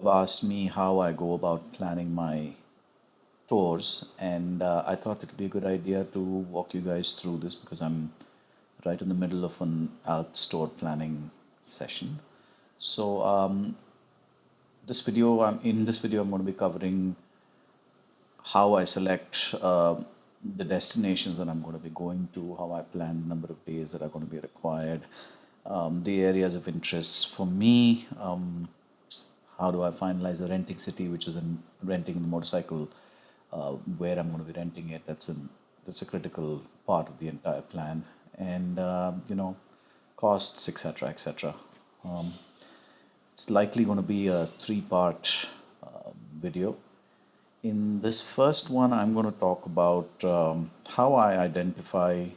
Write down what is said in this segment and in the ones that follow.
asked me how I go about planning my tours, and I thought it would be a good idea to walk you guys through this because I'm right in the middle of an Alps tour planning session. So in this video, I'm going to be covering how I select the destinations that I'm going to be going to, how I plan the number of days that are going to be required, the areas of interest for me. How do I finalize the renting city, which is in renting the motorcycle, where I'm going to be renting it. That's a critical part of the entire plan, and costs, etc., etc. It's likely going to be a three-part video. In this first one, I'm going to talk about how I identify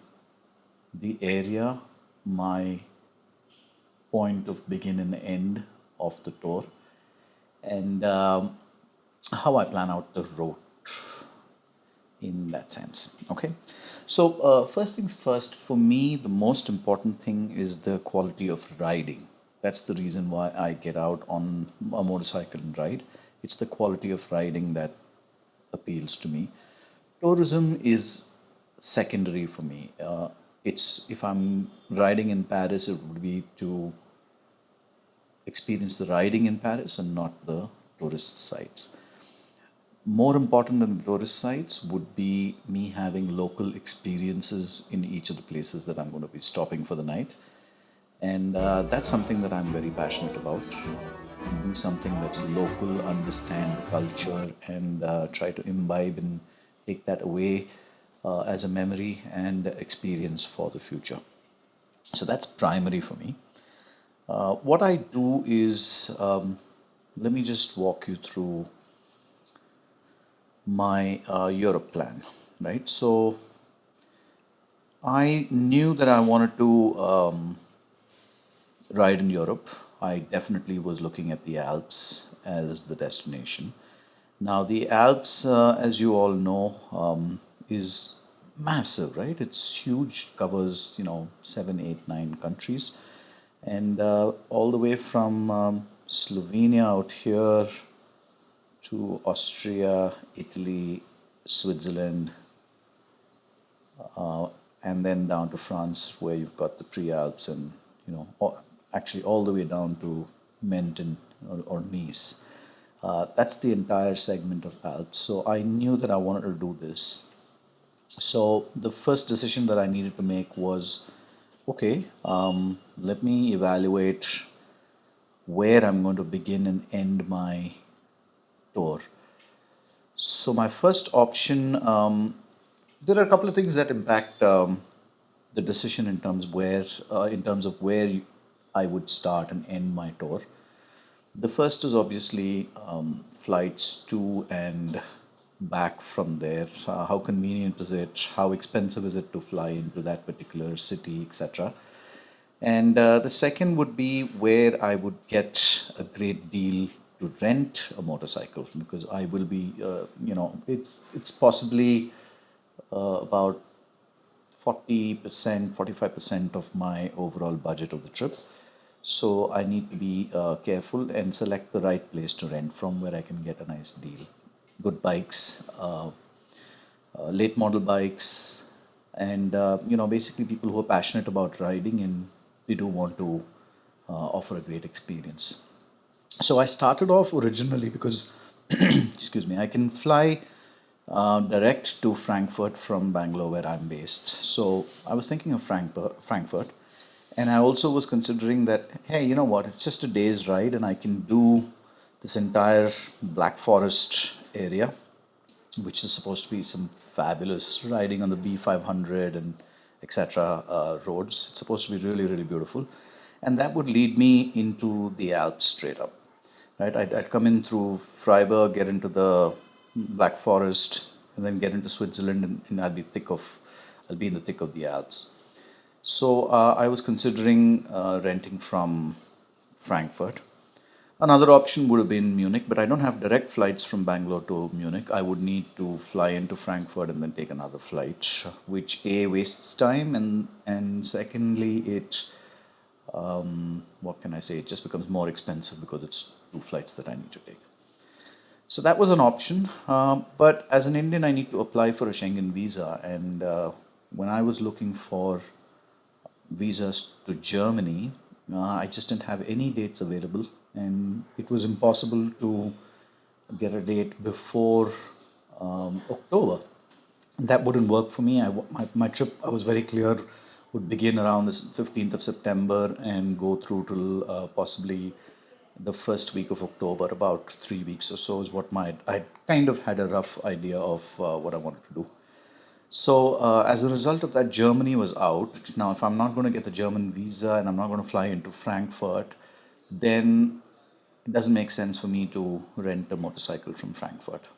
the area, my point of begin and end of the tour, and how I plan out the route in that sense. Okay, so first things first, for me, the most important thing is the quality of riding. That's the reason why I get out on a motorcycle and ride. It's the quality of riding that appeals to me. Tourism is secondary for me. It's if I'm riding in Paris, it would be to experience the riding in Paris and not the tourist sites. More important than the tourist sites would be me having local experiences in each of the places that I'm going to be stopping for the night. And that's something that I'm very passionate about. Do something that's local, understand the culture, and try to imbibe and take that away as a memory and experience for the future. So that's primary for me. What I do is, let me just walk you through my Europe plan, right? So I knew that I wanted to ride in Europe. I definitely was looking at the Alps as the destination. Now, the Alps, as you all know, is massive, right? It's huge, covers, seven, eight, nine countries. And all the way from Slovenia out here to Austria, Italy, Switzerland, and then down to France, where you've got the Pre-Alps, and actually all the way down to Menton or Nice. That's the entire segment of Alps. So I knew that I wanted to do this. So the first decision that I needed to make was, okay, let me evaluate where I'm going to begin and end my tour. So my first option, there are a couple of things that impact the decision in terms of where I would start and end my tour. The first is obviously flights to and back from there. How convenient is it? How expensive is it to fly into that particular city, etc. And the second would be where I would get a great deal to rent a motorcycle, because I will be, it's possibly about 40%, 45% of my overall budget of the trip. So I need to be careful and select the right place to rent from where I can get a nice deal. Good bikes, late model bikes, and basically people who are passionate about riding and they do want to offer a great experience. So I started off originally because, excuse me, I can fly direct to Frankfurt from Bangalore, where I'm based. So I was thinking of Frankfurt, and I also was considering that, hey, you know what? It's just a day's ride, and I can do this entire Black Forest area, which is supposed to be some fabulous riding on the B500 and etc. Roads. It's supposed to be really, really beautiful, and that would lead me into the Alps straight up. Right, I'd come in through Freiburg, get into the Black Forest, and then get into Switzerland, and I'll be in the thick of the Alps. So I was considering renting from Frankfurt. Another option would have been Munich, but I don't have direct flights from Bangalore to Munich. I would need to fly into Frankfurt and then take another flight, which A, wastes time, and secondly, it what can I say? It just becomes more expensive because it's two flights that I need to take. So that was an option. But as an Indian, I need to apply for a Schengen visa. And when I was looking for visas to Germany, I just didn't have any dates available. And it was impossible to get a date before October. That wouldn't work for me. My trip, I was very clear, would begin around the 15th of September and go through till possibly the first week of October. About 3 weeks or so is what I kind of had a rough idea of what I wanted to do. So as a result of that, Germany was out. Now, if I'm not going to get the German visa and I'm not going to fly into Frankfurt, then it doesn't make sense for me to rent a motorcycle from Frankfurt,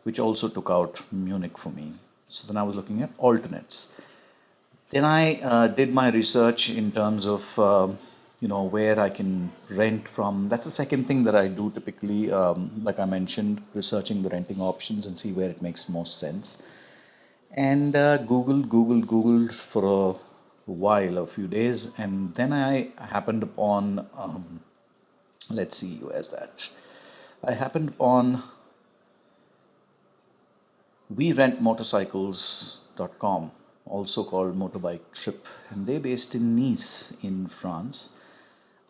which also took out Munich for me. So then I was looking at alternates. Then I did my research in terms of where I can rent from. That's the second thing that I do typically. Like I mentioned, researching the renting options and see where it makes most sense. And Googled for a while, a few days, and then I happened upon. Let's see, where's that? I happened upon WeRentMotorcycles.com, also called Motorbike Trip, and they're based in Nice in France.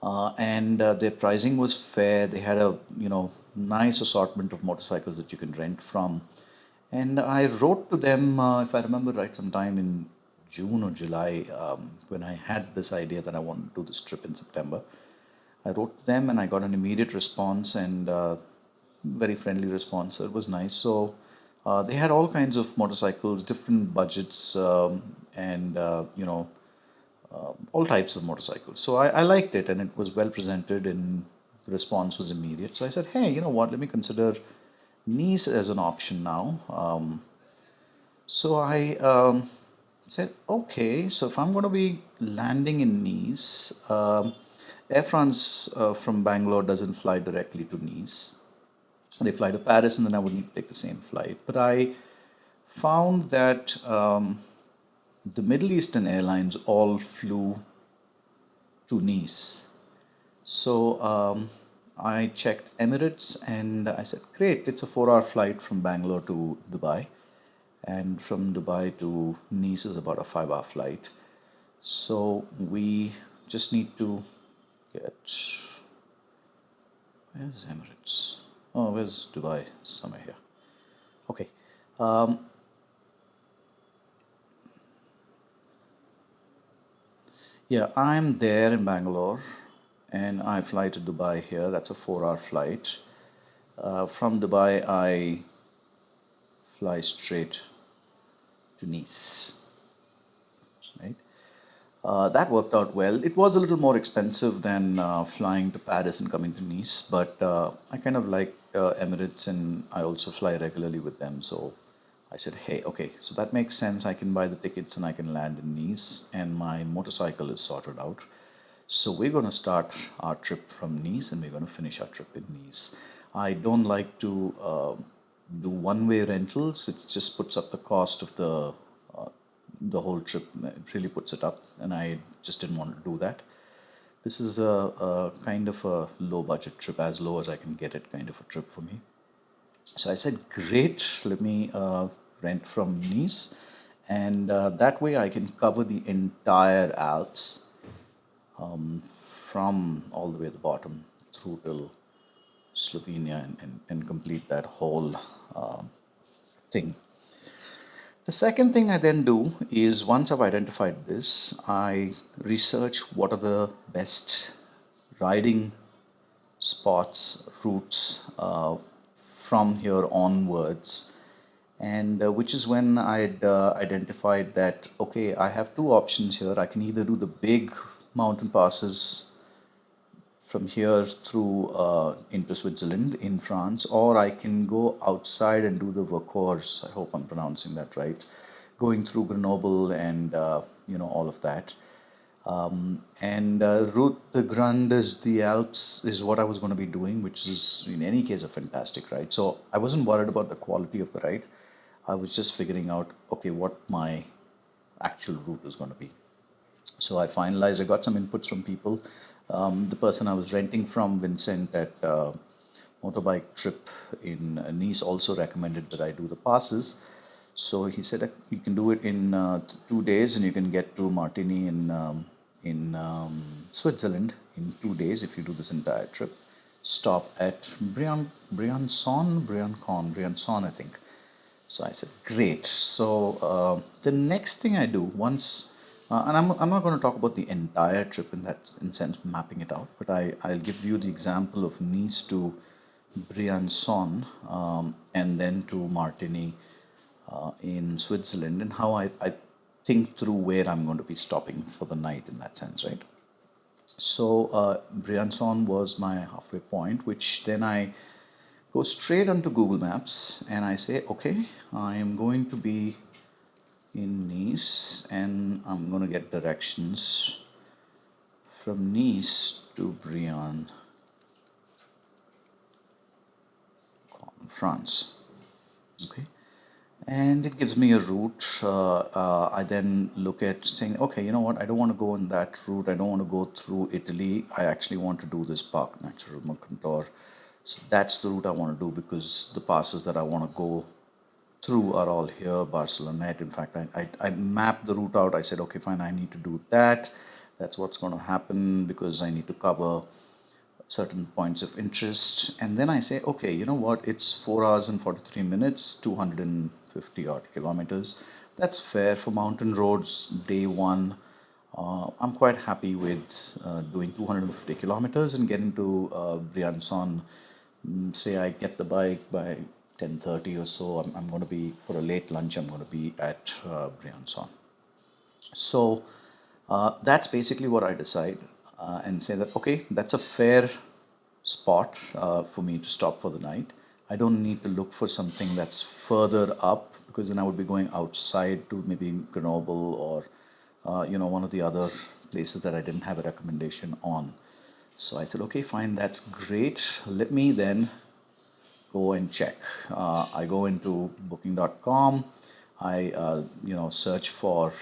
And their pricing was fair. They had a nice assortment of motorcycles that you can rent from. And I wrote to them, if I remember right, sometime in June or July, when I had this idea that I wanted to do this trip in September. I wrote to them and I got an immediate response and very friendly response. So it was nice. So they had all kinds of motorcycles, different budgets, and all types of motorcycles. So I liked it and it was well presented and the response was immediate. So I said, hey, you know what, let me consider Nice as an option now. So I said, okay, so if I'm going to be landing in Nice, Air France from Bangalore doesn't fly directly to Nice. They fly to Paris and then I would need to take the same flight. But I found that the Middle Eastern airlines all flew to Nice. So I checked Emirates and I said, great, it's a 4 hour flight from Bangalore to Dubai. And from Dubai to Nice is about a 5 hour flight. So we just need to get. Where's Emirates? Oh, where's Dubai? Somewhere here. Okay. Yeah, I'm there in Bangalore and I fly to Dubai here. That's a 4 hour flight. From Dubai, I fly straight to Nice. Right? That worked out well. It was a little more expensive than flying to Paris and coming to Nice, but I kind of like Emirates and I also fly regularly with them. So I said, hey, okay, so that makes sense. I can buy the tickets and I can land in Nice, and my motorcycle is sorted out. So we're going to start our trip from Nice and we're going to finish our trip in Nice. I don't like to do one-way rentals. It just puts up the cost of the whole trip. It really puts it up, and I just didn't want to do that. This is a kind of a low-budget trip, as low as I can get it, kind of a trip for me. So I said, great, let me rent from Nice, and that way I can cover the entire Alps from all the way at the bottom through till Slovenia and complete that whole thing. The second thing I then do is once I've identified this, I research what are the best riding spots, routes from here onwards, and which is when I'd identified that, okay, I have two options here. I can either do the big mountain passes from here through into Switzerland in France, or I can go outside and do the Vaucours. I hope I'm pronouncing that right. Going through Grenoble and all of that. And Route de Grandes the Alps is what I was going to be doing, which is in any case a fantastic ride. So I wasn't worried about the quality of the ride. I was just figuring out, okay, what my actual route is going to be. So So I finalized, I got some inputs from people. The person I was renting from, Vincent, at motorbike trip in Nice, also recommended that I do the passes. So he said you can do it in 2 days, and you can get to Martigny in Switzerland in 2 days if you do this entire trip. Stop at Briançon, I think. So I said, great. So the next thing I do once, and I'm not going to talk about the entire trip in that in sense mapping it out, but I'll give you the example of Nice to Briançon, and then to Martigny in Switzerland, and how I think through where I'm going to be stopping for the night in that sense, right? So Briançon was my halfway point, which then I go straight onto Google Maps and I say, okay, I am going to be in Nice and I'm going to get directions from Nice to Briançon, France. Okay, and it gives me a route. I then look at saying, okay, you know what? I don't want to go in that route. I don't want to go through Italy. I actually want to do this Parc Natural Mercantor. So that's the route I want to do because the passes that I want to go through are all here, Barcelona. In fact, I mapped the route out. I said, okay, fine, I need to do that. That's what's going to happen because I need to cover certain points of interest. And then I say, okay, you know what? It's 4 hours and 43 minutes, 250 odd kilometers. That's fair for mountain roads, day one. I'm quite happy with doing 250 kilometers and getting to Briançon. Say I get the bike by 10:30 or so. I'm going to be, for a late lunch, I'm going to be at Briançon. So that's basically what I decide and say that, okay, that's a fair spot for me to stop for the night. I don't need to look for something that's further up because then I would be going outside to maybe Grenoble or one of the other places that I didn't have a recommendation on. So I said, okay, fine, that's great. Let me then go and check. I go into booking.com. I search for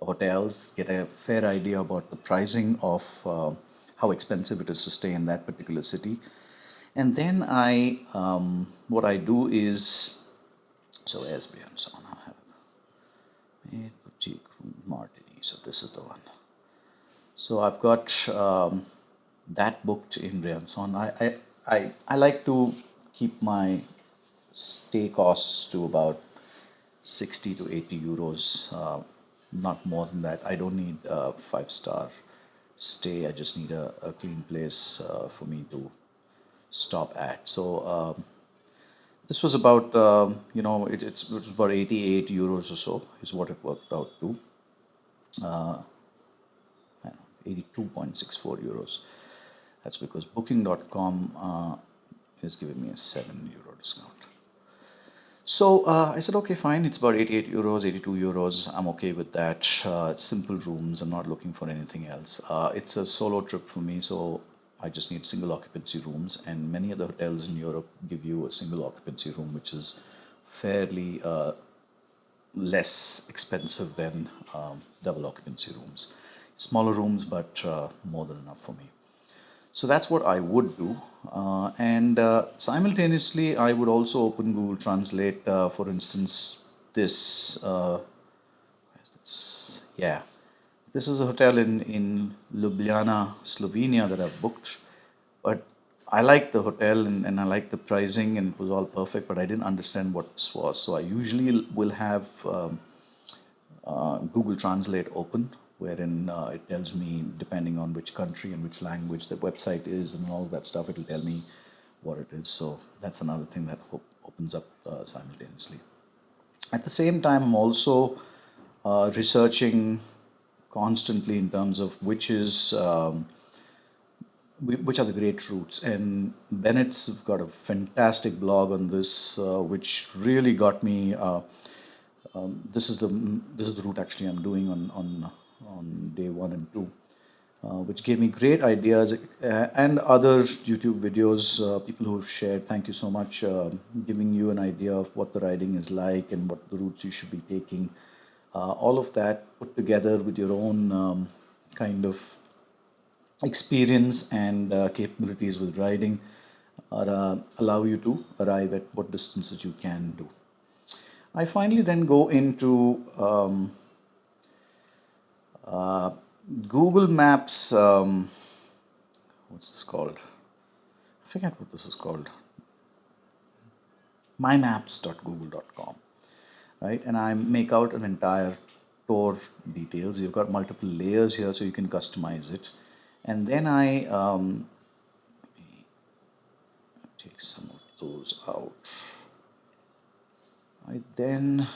hotels, get a fair idea about the pricing of how expensive it is to stay in that particular city, and then what I do is, so where's Briançon? I have a boutique Martini. So this is the one. So I've got that booked in Briançon. I like to keep my stay costs to about 60 to 80 euros, not more than that. I don't need a 5-star stay. I just need a clean place for me to stop at. So this was about, it was about 88 euros or so is what it worked out to. 82.64 euros. That's because booking.com is giving me a 7 euro discount. So I said, okay, fine. It's about 88 euros, 82 euros. I'm okay with that. Simple rooms. I'm not looking for anything else. It's a solo trip for me, so I just need single occupancy rooms. And many other hotels in Europe give you a single occupancy room, which is fairly less expensive than double occupancy rooms. Smaller rooms, but more than enough for me. So that's what I would do. And simultaneously, I would also open Google Translate. For instance, this, where's this? Yeah, this is a hotel in Ljubljana, Slovenia that I've booked. But I liked the hotel and I liked the pricing and it was all perfect, but I didn't understand what this was. So I usually will have Google Translate open, wherein it tells me, depending on which country and which language the website is and all that stuff, it'll tell me what it is. So that's another thing that opens up simultaneously. At the same time, I'm also researching constantly in terms of which are the great routes. And Bennett's got a fantastic blog on this, which really got me. This is the route actually I'm doing on day 1 and 2, which gave me great ideas and other YouTube videos. People who have shared, thank you so much, giving you an idea of what the riding is like and what the routes you should be taking. All of that put together with your own kind of experience and capabilities with riding are, allow you to arrive at what distances you can do. I finally then go into Google Maps. What's this called? I forget what this is called. mymaps.google.com, right? And I make out an entire tour details. You've got multiple layers here, so you can customize it. And then I take some of those out. I then,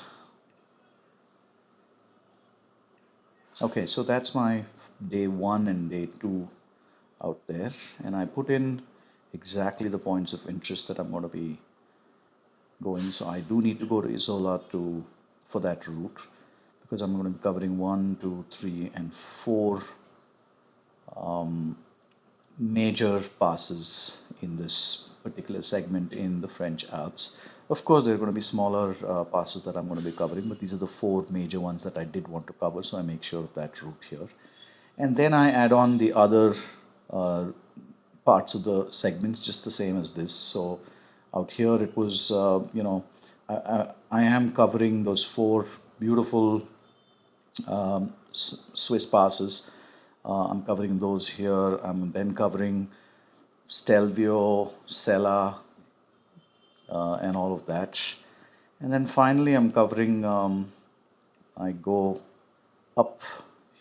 okay, so that's my day 1 and day 2 out there, and I put in exactly the points of interest that I'm going to be going. So I do need to go to Isola to for that route, because I'm going to be covering 1, 2, 3, and 4 major passes in this particular segment in the French Alps. Of course, there are going to be smaller passes that I'm going to be covering, but these are the 4 major ones that I did want to cover, so I make sure of that route here. And then I add on the other parts of the segments, just the same as this. So out here it was, I am covering those 4 beautiful Swiss passes. I'm covering those here. I'm then covering Stelvio, Sella, and all of that. And then finally I'm covering, I go up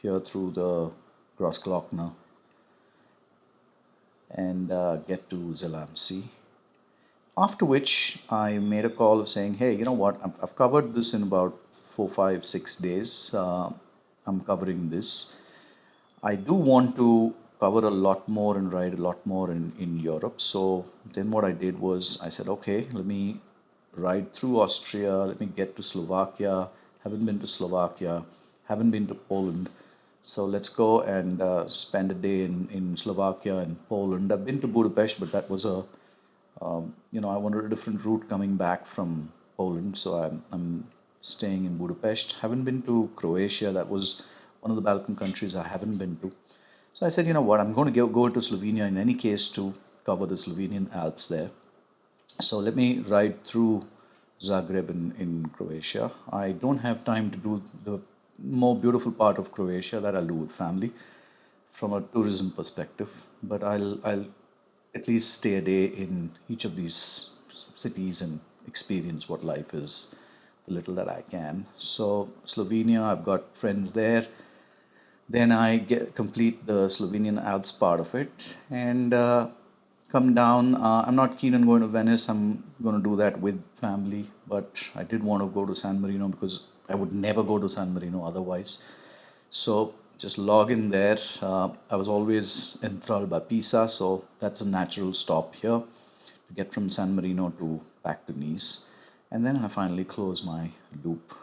here through the Grossglockner and get to Zelamsi. After which I made a call of saying, hey, you know what, I've covered this in about 4, 5, 6 days. I'm covering this. I do want to cover a lot more and ride a lot more in Europe. So then what I did was I said, okay, let me ride through Austria, let me get to Slovakia. Haven't been to Slovakia, haven't been to Poland. So let's go and spend a day in Slovakia and Poland. I've been to Budapest, but that was I wanted a different route coming back from Poland. So I'm staying in Budapest. Haven't been to Croatia. That was one of the Balkan countries I haven't been to. So I said, you know what, I'm going to go to Slovenia in any case to cover the Slovenian Alps there. So let me ride through Zagreb in Croatia. I don't have time to do the more beautiful part of Croatia that I'll do with family from a tourism perspective, but I'll at least stay a day in each of these cities and experience what life is, the little that I can. So Slovenia, I've got friends there. Then I complete the Slovenian Alps part of it and come down. I'm not keen on going to Venice. I'm going to do that with family, but I did want to go to San Marino because I would never go to San Marino otherwise. So just log in there. I was always enthralled by Pisa, so that's a natural stop here to get from San Marino to back to Nice. And then I finally close my loop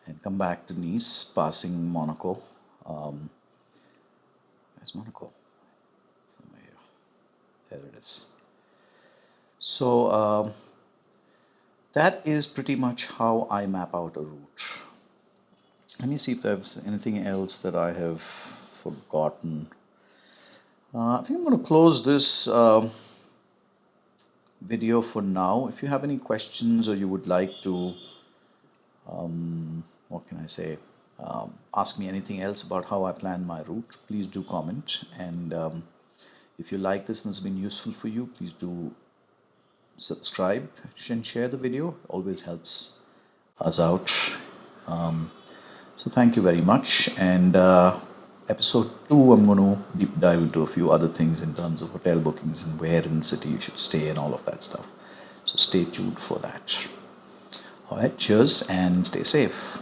and come back to Nice, passing Monaco. Where's Monaco? Somewhere here. There it is. So that is pretty much how I map out a route. Let me see if there's anything else that I have forgotten. I think I'm going to close this video for now. If you have any questions or you would like to, what can I say, ask me anything else about how I plan my route, please do comment. And if you like this and it's been useful for you, please do subscribe and share the video. It always helps us out. So thank you very much. And episode 2, I'm going to deep dive into a few other things in terms of hotel bookings and where in the city you should stay and all of that stuff. So stay tuned for that. All right, cheers and stay safe.